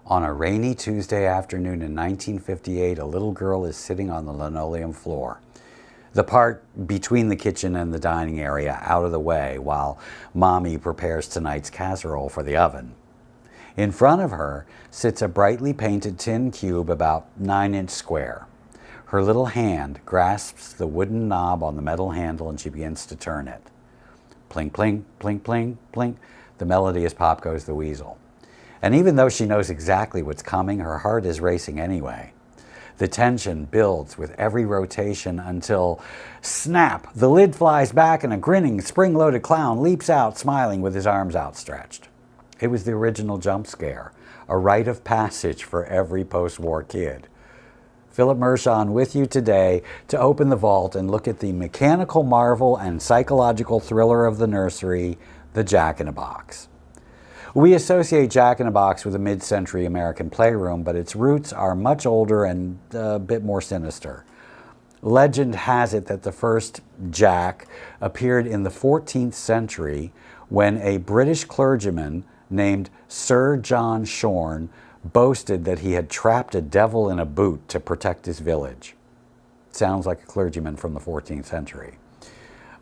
On a rainy Tuesday afternoon in 1958, a little girl is sitting on the linoleum floor, the part between the kitchen and the dining area out of the way, while Mommy prepares tonight's casserole for the oven. In front of her sits a brightly painted tin cube about 9-inch square. Her little hand grasps the wooden knob on the metal handle and she begins to turn it. Plink, plink, plink, plink, plink. The melody as Pop Goes the Weasel. And even though she knows exactly what's coming, her heart is racing anyway. The tension builds with every rotation until, snap, the lid flies back and a grinning, spring-loaded clown leaps out, smiling with his arms outstretched. It was the original jump scare, a rite of passage for every post-war kid. Philip Mershon with you today to open the vault and look at the mechanical marvel and psychological thriller of the nursery, the Jack-in-a-Box. We associate Jack-in-a-Box with a mid-century American playroom, but its roots are much older and a bit more sinister. Legend has it that the first Jack appeared in the 14th century when a British clergyman named Sir John Shorn boasted that he had trapped a devil in a boot to protect his village. Sounds like a clergyman from the 14th century.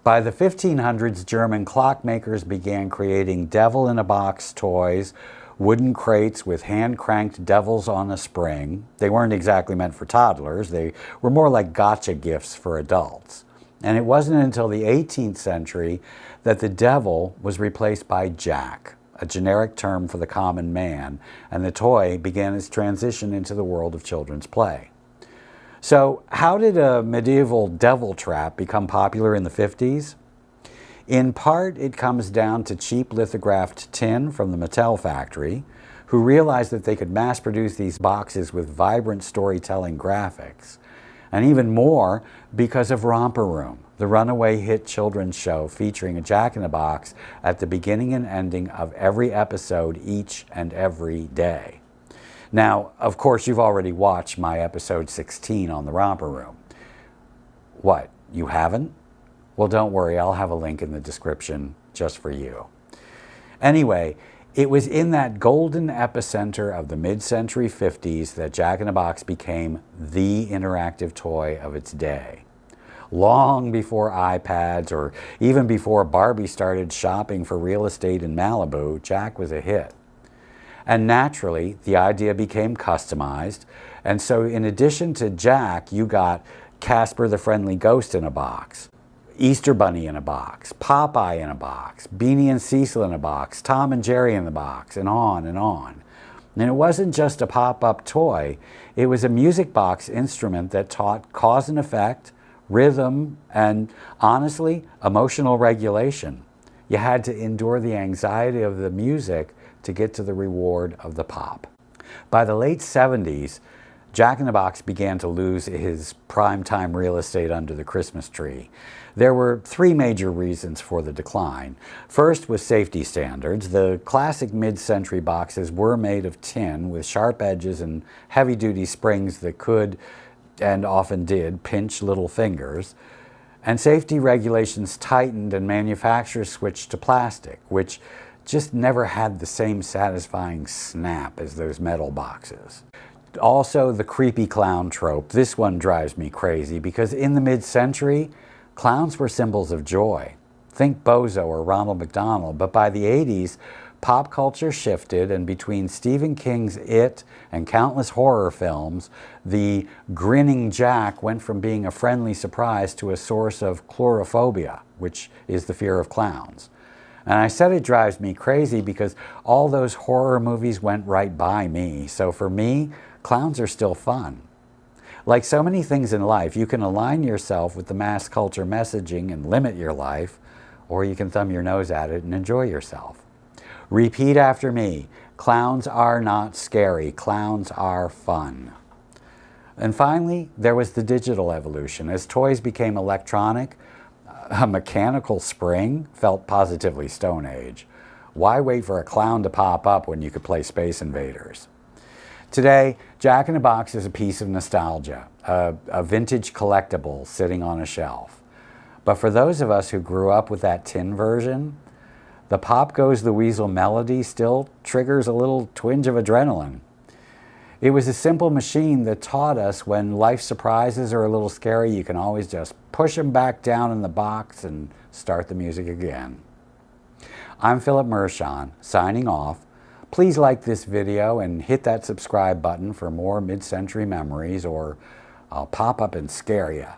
By the 1500s, German clockmakers began creating devil-in-a-box toys, wooden crates with hand-cranked devils on a spring. They weren't exactly meant for toddlers. They were more like gotcha gifts for adults. And it wasn't until the 18th century that the devil was replaced by Jack, a generic term for the common man, and the toy began its transition into the world of children's play. So how did a medieval devil trap become popular in the 50s? In part, it comes down to cheap lithographed tin from the Mattel factory, who realized that they could mass produce these boxes with vibrant storytelling graphics. And even more because of Romper Room, the runaway hit children's show featuring a Jack-in-a-Box at the beginning and ending of every episode each and every day. Now, of course, you've already watched my episode 16 on the Romper Room. What, you haven't? Well, don't worry, I'll have a link in the description just for you. Anyway, it was in that golden epicenter of the mid-century 50s that Jack-in-a-Box became the interactive toy of its day. Long before iPads or even before Barbie started shopping for real estate in Malibu, Jack was a hit. And naturally, the idea became customized. And so in addition to Jack, you got Casper the Friendly Ghost in a box, Easter Bunny in a box, Popeye in a box, Beanie and Cecil in a box, Tom and Jerry in the box, and on and on. And it wasn't just a pop-up toy. It was a music box instrument that taught cause and effect, rhythm, and honestly, emotional regulation. You had to endure the anxiety of the music to get to the reward of the pop. By the late 70s, Jack-in-a-Box began to lose his primetime real estate under the Christmas tree. There were three major reasons for the decline. First was safety standards. The classic mid-century boxes were made of tin with sharp edges and heavy-duty springs that could, and often did, pinch little fingers. And safety regulations tightened and manufacturers switched to plastic, which just never had the same satisfying snap as those metal boxes. Also, the creepy clown trope. This one drives me crazy because in the mid-century, clowns were symbols of joy. Think Bozo or Ronald McDonald, but by the 80s, pop culture shifted, and between Stephen King's It and countless horror films, the grinning Jack went from being a friendly surprise to a source of chlorophobia, which is the fear of clowns. And I said it drives me crazy because all those horror movies went right by me. So for me, clowns are still fun. Like so many things in life, you can align yourself with the mass culture messaging and limit your life, or you can thumb your nose at it and enjoy yourself. Repeat after me. Clowns are not scary. Clowns are fun. And finally, there was the digital evolution. As toys became electronic, a mechanical spring felt positively Stone Age. Why wait for a clown to pop up when you could play Space Invaders? Today, Jack-in-a-Box is a piece of nostalgia, a vintage collectible sitting on a shelf. But for those of us who grew up with that tin version, the Pop Goes the Weasel melody still triggers a little twinge of adrenaline. It was a simple machine that taught us when life surprises are a little scary, you can always just push them back down in the box and start the music again. I'm Philip Mershon, signing off. Please like this video and hit that subscribe button for more mid-century memories, or I'll pop up and scare you.